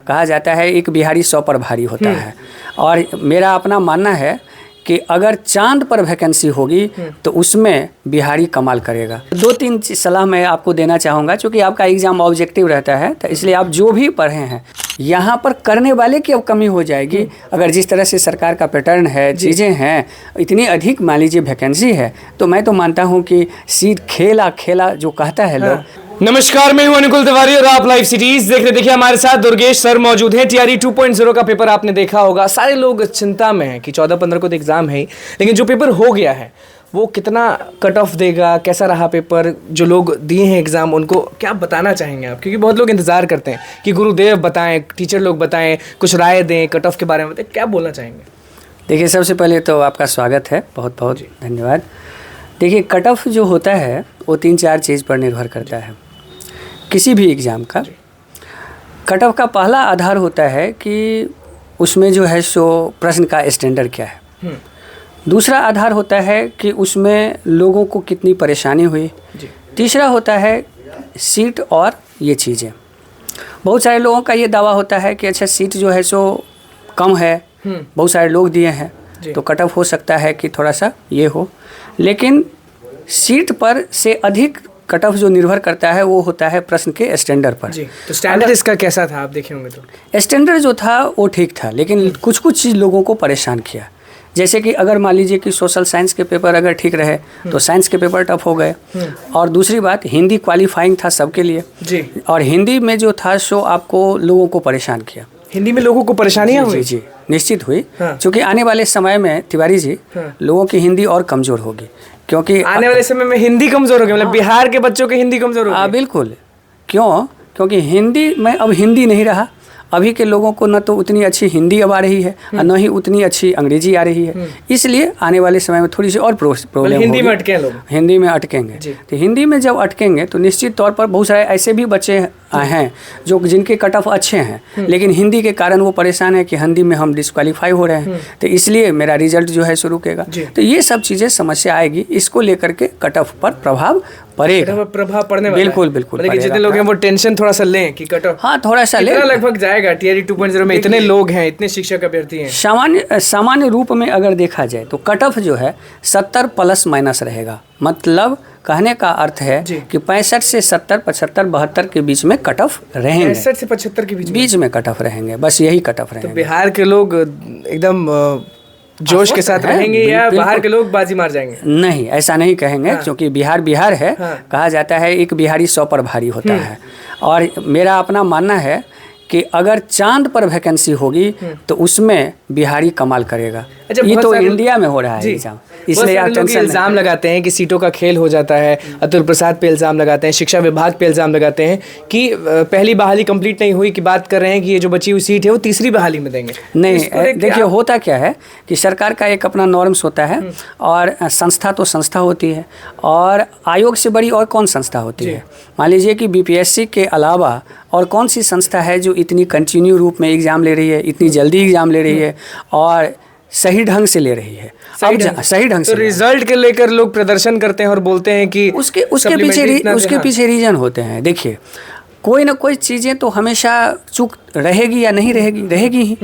कहा जाता है एक बिहारी 100 पर भारी होता है। और मेरा अपना मानना है कि अगर चांद पर वैकेंसी होगी तो उसमें बिहारी कमाल करेगा। 2-3 सलाह मैं आपको देना चाहूँगा, क्योंकि आपका एग्ज़ाम ऑब्जेक्टिव रहता है, तो इसलिए आप जो भी पढ़े हैं यहाँ पर करने वाले की अब कमी हो जाएगी। अगर जिस तरह से सरकार का पैटर्न है, चीज़ें हैं, इतनी अधिक मान लीजिए वैकेंसी है, तो मैं तो मानता हूँ कि सीट खेला खेला जो कहता है लोग। नमस्कार, मैं हूं अनुकुल तिवारी और आप लाइव सिटीज देख रहे। देखिए हमारे साथ दुर्गेश सर मौजूद हैं। टीआरई 2.0 का पेपर आपने देखा होगा। सारे लोग चिंता में हैं कि 14-15 को तो एग्जाम है ही, लेकिन जो पेपर हो गया है वो कितना कट ऑफ देगा, कैसा रहा पेपर, जो लोग दिए हैं एग्जाम उनको क्या बताना चाहेंगे आप? क्योंकि बहुत लोग इंतजार करते हैं कि गुरुदेव बताएं, टीचर लोग बताएं, कुछ राय दें, कट ऑफ के बारे में बताएं, क्या बोलना चाहेंगे? देखिए, सबसे पहले तो आपका स्वागत है, बहुत बहुत धन्यवाद। देखिए, कट ऑफ जो होता है वो 3-4 चीज़ पर निर्भर करता है किसी भी एग्ज़ाम का। कट ऑफ का पहला आधार होता है कि उसमें जो है सो प्रश्न का स्टैंडर्ड क्या है। दूसरा आधार होता है कि उसमें लोगों को कितनी परेशानी हुई। तीसरा होता है सीट और ये चीज़ें। बहुत सारे लोगों का ये दावा होता है कि अच्छा सीट जो है सो कम है, बहुत सारे लोग दिए हैं तो कट ऑफ हो सकता है कि थोड़ा सा ये हो, लेकिन सीट पर से अधिक कट ऑफ जो निर्भर करता है वो होता है प्रश्न के स्टैंडर्ड पर। तो स्टैंडर्ड इसका कैसा था, आप देखे होंगे तो? स्टैंडर्ड जो था वो ठीक था, लेकिन कुछ कुछ चीज़ लोगों को परेशान किया। जैसे कि अगर मान लीजिए कि सोशल साइंस के पेपर अगर ठीक रहे तो साइंस के पेपर टफ हो गए। और दूसरी बात, हिंदी क्वालिफाइंग था सबके लिए जी, और हिंदी में जो था सो आपको लोगों को परेशान किया। हिंदी में लोगों को परेशानियां हुई? जी, निश्चित हुई। क्योंकि आने वाले समय में तिवारी जी लोगों की हिंदी और कमज़ोर होगी, क्योंकि आने वाले समय में हिंदी कमजोर होगी, मतलब बिहार के बच्चों की हिंदी कमजोर होगी। बिल्कुल। क्योंकि हिंदी में अब हिंदी नहीं रहा। अभी के लोगों को न तो उतनी अच्छी हिंदी अब आ रही है और न ही उतनी अच्छी अंग्रेजी आ रही है। इसलिए आने वाले समय में थोड़ी सी और प्रॉब्लम हिंदी में अटके लोग, हिंदी में अटकेंगे। तो हिंदी में जब अटकेंगे तो निश्चित तौर पर बहुत सारे ऐसे भी बच्चे हैं जो जिनके कट ऑफ अच्छे हैं, लेकिन हिंदी के कारण वो परेशान है कि हिंदी में हम डिस्क्वालीफाई हो रहे हैं, तो इसलिए मेरा रिजल्ट जो है सो रुकेगा। तो ये सब चीज़ें समस्या आएगी, इसको लेकर के कट ऑफ पर प्रभाव पड़ेगा। प्रभाव पड़ने वाला है। बिल्कुल मतलब जितने लोग हैं वो टेंशन थोड़ा सा लें कि कट ऑफ थोड़ा सा ले लगभग जाएगा। टीआरई 2.0 में इतने लोग हैं, इतने शिक्षक अभ्यर्थी हैं। सामान्य रूप में अगर देखा जाए तो कट ऑफ जो है 70 प्लस माइनस रहेगा। मतलब कहने का अर्थ है कि 65 से 70, 75, 72 के बीच में कट ऑफ रहेंगे। 65 से 75 के बीच में कट ऑफ रहेंगे, बस यही कट ऑफ रहेंगे। तो बिहार के लोग एकदम जोश के साथ रहेंगे या बाहर के लोग बाजी मार जाएंगे? नहीं, ऐसा नहीं कहेंगे, क्योंकि बिहार है। कहा जाता है एक बिहारी 100 पर भारी होता है। और मेरा अपना मानना है कि अगर चांद पर वैकेंसी होगी तो उसमें बिहारी कमाल करेगा। अच्छा, ये तो इंडिया में हो रहा है एग्जाम, इसलिए आप टेंशन इल्जाम लगाते हैं कि सीटों का खेल हो जाता है। अतुल प्रसाद पे इल्जाम लगाते हैं, शिक्षा विभाग पे इल्जाम लगाते हैं कि पहली बहाली कंप्लीट नहीं हुई, कि बात कर रहे हैं कि ये जो बची हुई सीट है वो तीसरी बहाली में देंगे। नहीं, देखिए होता क्या है कि सरकार का एक अपना नॉर्म्स होता है और संस्था तो संस्था होती है, और आयोग से बड़ी और कौन संस्था होती है? मान लीजिए कि बीपीएससी के अलावा और कौन सी संस्था है जो इतनी कंटिन्यू रूप में एग्ज़ाम ले रही है, इतनी जल्दी एग्ज़ाम ले रही है और सही ढंग से ले रही है? सही ढंग से। तो रिजल्ट के लेकर लोग प्रदर्शन करते हैं और बोलते हैं कि उसके पीछे रीजन होते हैं। देखिए, कोई ना कोई चीज़ें तो हमेशा चूक रहेगी या नहीं रहेगी ही।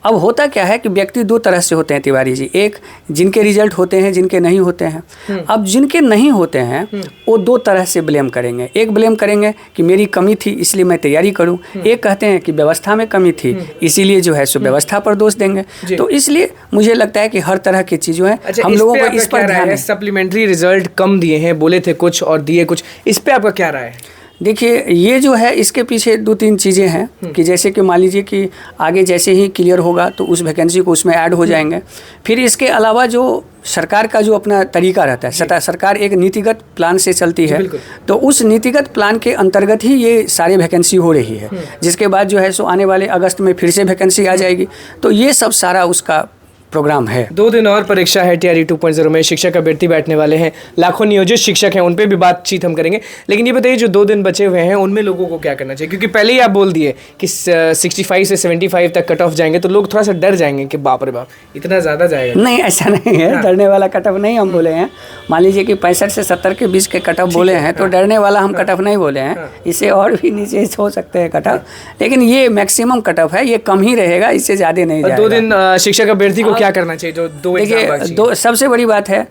अब होता क्या है कि व्यक्ति 2 तरह से होते हैं तिवारी जी। एक, जिनके रिजल्ट होते हैं, जिनके नहीं होते हैं। अब जिनके नहीं होते हैं वो 2 तरह से ब्लेम करेंगे। एक ब्लेम करेंगे कि मेरी कमी थी इसलिए मैं तैयारी करूं। एक कहते हैं कि व्यवस्था में कमी थी इसीलिए जो है सो व्यवस्था पर दोष देंगे। तो इसलिए मुझे लगता है कि हर तरह की चीज़ें हैं। हम लोगों को इस पर ध्यान है। सप्लीमेंट्री रिजल्ट कम दिए हैं, बोले थे कुछ और दिए कुछ, इस पर आपका क्या राय है? देखिए, ये जो है इसके पीछे 2-3 चीज़ें हैं कि जैसे कि मान लीजिए कि आगे जैसे ही क्लियर होगा तो उस वैकेंसी को उसमें ऐड हो जाएंगे। फिर इसके अलावा जो सरकार का जो अपना तरीका रहता है, सरकार एक नीतिगत प्लान से चलती है, तो उस नीतिगत प्लान के अंतर्गत ही ये सारी वैकेंसी हो रही है, जिसके बाद जो है सो आने वाले अगस्त में फिर से वैकेंसी आ जाएगी। तो ये सब सारा उसका प्रोग्राम है। 2 दिन और परीक्षा है टीआरई 2.0 में, शिक्षक अभ्यर्थी बैठने वाले हैं, लाखों नियोजित शिक्षक हैं, उन पे भी बातचीत हम करेंगे। लेकिन ये बताइए जो 2 दिन बचे हुए हैं उनमें लोगों को क्या करना चाहिए, क्योंकि पहले ही आप बोल दिए कि 65 से 75 तक कट ऑफ जाएंगे, तो लोग थोड़ा सा डर जाएंगे कि बाप रे बाप इतना ज़्यादा जाएगा। नहीं, ऐसा नहीं है, डरने वाला कट ऑफ नहीं हम बोले हैं। मान लीजिए कि 65 से 70 के बीच के कट ऑफ बोले हैं, तो डरने वाला हम कट ऑफ नहीं बोले हैं। इससे और भी नीचे हो सकते हैं कट ऑफ, लेकिन ये मैक्सिमम कट ऑफ है, ये कम ही रहेगा, इससे ज़्यादा नहीं जाएगा। 2 दिन शिक्षक अभ्यर्थी को क्या करना चाहिए जो 2 एग्जाम बाकी? देखिए, सबसे बड़ी बात है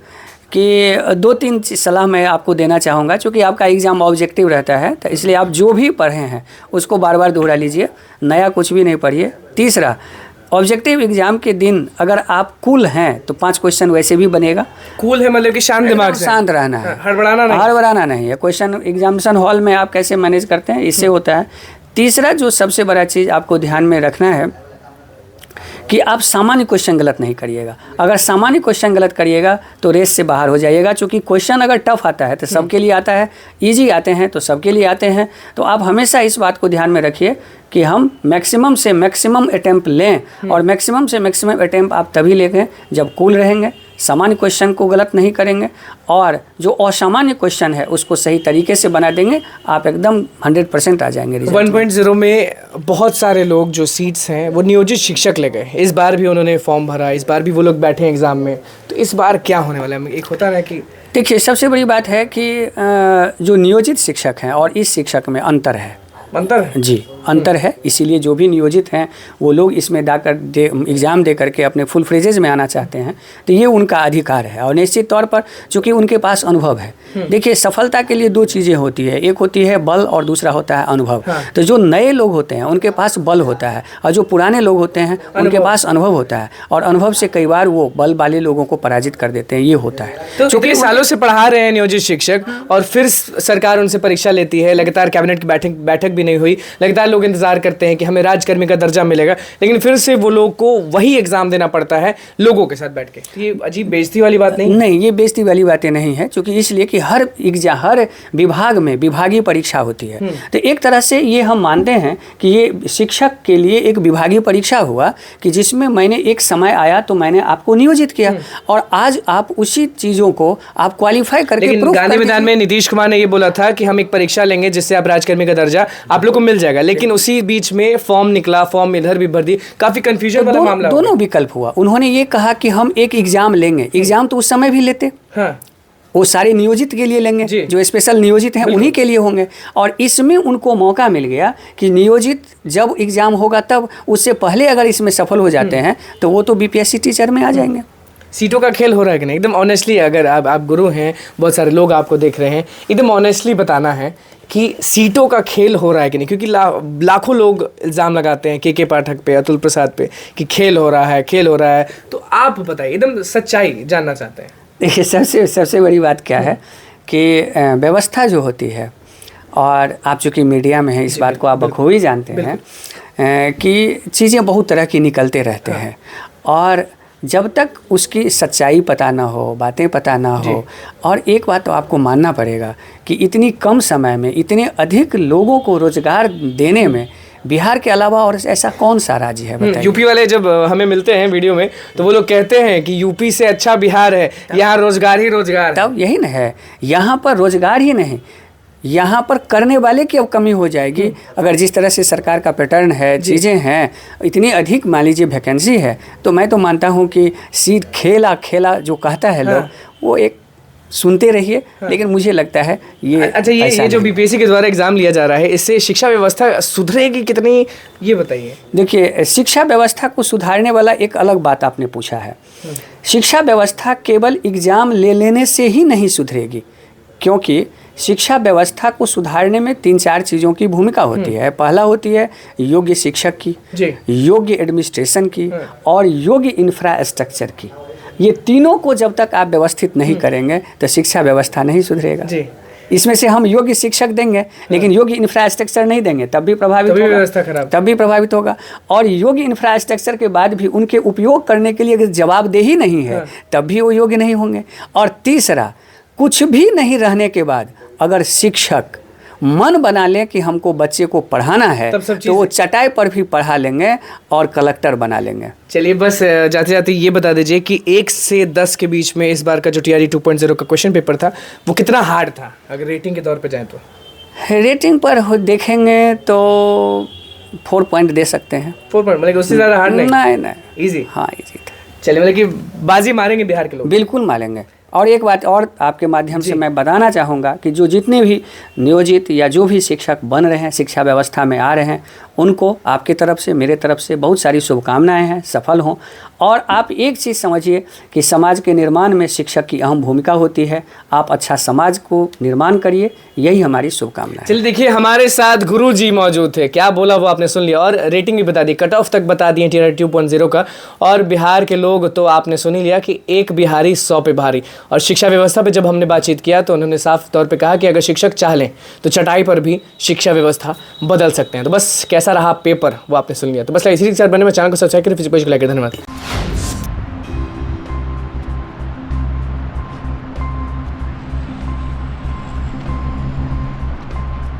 कि 2-3 सलाह मैं आपको देना चाहूँगा, क्योंकि आपका एग्ज़ाम ऑब्जेक्टिव रहता है, तो इसलिए आप जो भी पढ़े हैं उसको बार बार दोहरा लीजिए, नया कुछ भी नहीं पढ़िए। तीसरा, ऑब्जेक्टिव एग्जाम के दिन अगर आप कूल हैं तो 5 क्वेश्चन वैसे भी बनेगा। कूल है मतलब कि शांत दिमाग से, शांत रहना है, हड़बड़ाना नहीं है। क्वेश्चन एग्जामिनेशन हॉल में आप कैसे मैनेज करते हैं, इससे होता है। तीसरा जो सबसे बड़ा चीज़ आपको ध्यान में रखना है कि आप सामान्य क्वेश्चन गलत नहीं करिएगा। अगर सामान्य क्वेश्चन गलत करिएगा तो रेस से बाहर हो जाइएगा, क्योंकि क्वेश्चन अगर टफ आता है तो सबके लिए आता है, इजी आते हैं तो सबके लिए आते हैं। तो आप हमेशा इस बात को ध्यान में रखिए कि हम मैक्सिमम से मैक्सिमम अटैम्प्ट लें, और मैक्सिमम से मैक्सिमम अटैम्प्ट आप तभी लेंगे जब कूल रहेंगे, सामान्य क्वेश्चन को गलत नहीं करेंगे, और जो असामान्य क्वेश्चन है उसको सही तरीके से बना देंगे, आप एकदम 100% आ जाएंगे रिजल्ट। 1.0 में बहुत सारे लोग जो सीट्स हैं वो नियोजित शिक्षक ले गए, इस बार भी उन्होंने फॉर्म भरा, इस बार भी वो लोग बैठे हैं एग्ज़ाम में, तो इस बार क्या होने वाला है? एक होता है कि देखिए, सबसे बड़ी बात है कि जो नियोजित शिक्षक हैं और इस शिक्षक में अंतर है। जी, अंतर है। इसीलिए जो भी नियोजित हैं वो लोग इसमें एग्ज़ाम दे करके अपने फुल फ्रेजेज में आना चाहते हैं, तो ये उनका अधिकार है, और निश्चित तौर पर चूँकि उनके पास अनुभव है। देखिए, सफलता के लिए 2 चीज़ें होती है, एक होती है बल और दूसरा होता है अनुभव। तो जो नए लोग होते हैं उनके पास बल होता है, और जो पुराने लोग होते हैं उनके पास अनुभव होता है, और अनुभव से कई बार वो बल वाले लोगों को पराजित कर देते हैं, ये होता है। तो चूँकि सालों से पढ़ा रहे हैं नियोजित शिक्षक, और फिर सरकार उनसे परीक्षा लेती है, लगातार कैबिनेट की बैठक भी नहीं हुई, लगातार लोग इंतजार करते हैं कि हमें राजकर्मी का दर्जा मिलेगा, लेकिन फिर से वो लोग को वही एग्जाम देना पड़ता है लोगों के साथ बैठ के। तो ये अजीब बेइज्जती वाली बात नहीं? ये बेइज्जती वाली बातें नहीं है, क्योंकि इसलिए कि हर विभाग में विभागीय परीक्षा होती है। तो एक तरह से ये हम मानते हैं कि ये शिक्षक के लिए एक विभागीय परीक्षा हुआ, कि जिसमें मैंने एक समय आया तो मैंने आपको नियोजित किया, और आज आप उसी चीज़ों को आप क्वालिफाई करके लेकिन गांधी मैदान में नीतीश कुमार ने ये बोला था कि हम एक परीक्षा लेंगे जिससे आप राजकर्मी का दर्जा आप लोग को मिल जाएगा, लेकिन उसी बीच में फॉर्म निकला, फॉर्म इधर भी भर दी, काफी कंफ्यूजन वाला मामला। दोनों विकल्प हुआ। उन्होंने ये कहा कि हम एक एग्जाम लेंगे, एग्जाम तो उस समय भी लेते, वो सारे नियोजित के लिए लेंगे, जो स्पेशल नियोजित हैं उन्हीं के लिए होंगे, और इसमें उनको मौका मिल गया कि नियोजित जब एग्जाम होगा तब, उससे पहले अगर इसमें सफल हो जाते हैं तो वो तो बीपीएससी टीचर में आ जाएंगे। सीटों का खेल हो रहा है कि नहीं? एकदम ऑनेस्टली, अगर आप गुरु हैं, बहुत सारे लोग आपको देख रहे हैं, एकदम ऑनेस्टली बताना है कि सीटों का खेल हो रहा है कि नहीं, क्योंकि लाखों लोग इल्ज़ाम लगाते हैं के पाठक पे, अतुल प्रसाद पे कि खेल हो रहा है, तो आप बताइए, एकदम सच्चाई जानना चाहते हैं। देखिए, सबसे बड़ी बात क्या है कि व्यवस्था जो होती है, और आप चूँकि मीडिया में हैं इस बात को आप बखूबी जानते हैं कि चीज़ें बहुत तरह की निकलते रहते हैं, और जब तक उसकी सच्चाई पता ना हो, बातें पता ना हो, और एक बात तो आपको मानना पड़ेगा कि इतनी कम समय में इतने अधिक लोगों को रोजगार देने में बिहार के अलावा और ऐसा कौन सा राज्य है बताइए? यूपी वाले जब हमें मिलते हैं वीडियो में तो वो लोग कहते हैं कि यूपी से अच्छा बिहार है, यहाँ रोजगार ही रोजगार। तब यही ना है, यहाँ पर रोजगार ही नहीं, यहाँ पर करने वाले की अब कमी हो जाएगी। अगर जिस तरह से सरकार का पैटर्न है, चीज़ें हैं, इतनी अधिक मान लीजिए वैकेंसी है, तो मैं तो मानता हूँ कि सीट खेला जो कहता है लोग, वो एक सुनते रहिए, लेकिन मुझे लगता है ये अच्छा, ये जो बीपीएससी के द्वारा एग्जाम लिया जा रहा है, इससे शिक्षा व्यवस्था सुधरेगी कितनी, ये बताइए। देखिए, शिक्षा व्यवस्था को सुधारने वाला एक अलग बात आपने पूछा है। शिक्षा व्यवस्था केवल एग्जाम ले लेने से ही नहीं सुधरेगी, क्योंकि शिक्षा व्यवस्था को सुधारने में 3-4 चीज़ों की भूमिका होती है। पहला होती है योग्य शिक्षक की, योग्य एडमिनिस्ट्रेशन की, और योग्य इंफ्रास्ट्रक्चर की। ये तीनों को जब तक आप व्यवस्थित नहीं करेंगे तो शिक्षा व्यवस्था नहीं सुधरेगा। इसमें से हम योग्य शिक्षक देंगे लेकिन योग्य इंफ्रास्ट्रक्चर नहीं देंगे, तब भी प्रभावित होगा, व्यवस्था खराब, तब भी प्रभावित होगा। और योग्य इंफ्रास्ट्रक्चर के बाद भी उनके उपयोग करने के लिए अगर जवाबदेही नहीं है तब भी वो योग्य नहीं होंगे। और तीसरा, कुछ भी नहीं रहने के बाद अगर शिक्षक मन बना लें कि हमको बच्चे को पढ़ाना है, तब सब तो वो चटाई पर भी पढ़ा लेंगे और कलेक्टर बना लेंगे। चलिए बस जाते जाते ये बता दीजिए कि 1 से 10 के बीच में इस बार का जो TRE 2.0 का क्वेश्चन पेपर था वो कितना हार्ड था, अगर रेटिंग के तौर पे जाएं तो? रेटिंग पर देखेंगे तो 4 पॉइंट दे सकते हैं। 4 पॉइंट, मतलब उससे ज़्यादा हार्ड नहीं? नहीं इजी? हाँ इजी था। चलिए, मतलब कि बाजी मारेंगे बिहार के लोग? बिल्कुल मारेंगे। और एक बात और आपके माध्यम से मैं बताना चाहूँगा कि जो जितने भी नियोजित या जो भी शिक्षक बन रहे हैं, शिक्षा व्यवस्था में आ रहे हैं, उनको आपकी तरफ से, मेरे तरफ से बहुत सारी शुभकामनाएं हैं, सफल हों। और आप एक चीज़ समझिए कि समाज के निर्माण में शिक्षक की अहम भूमिका होती है। आप अच्छा समाज को निर्माण करिए, यही हमारी शुभकामना है। चलिए देखिए, हमारे साथ गुरु जी मौजूद थे, क्या बोला वो आपने सुन लिया, और रेटिंग भी बता दी, कट ऑफ तक बता दिए TRE 2.0 का। और बिहार के लोग तो आपने सुन ही लिया कि एक बिहारी 100 पे भारी। और शिक्षा व्यवस्था पे जब हमने बातचीत किया तो उन्होंने साफ तौर पे कहा कि अगर शिक्षक चाह लें तो चटाई पर भी शिक्षा व्यवस्था बदल सकते हैं। तो बस कैसा रहा पेपर वो आपने सुन लिया। तो बस इसी के साथ बने में चैनल को सब्सक्राइब करें, फिर धन्यवाद।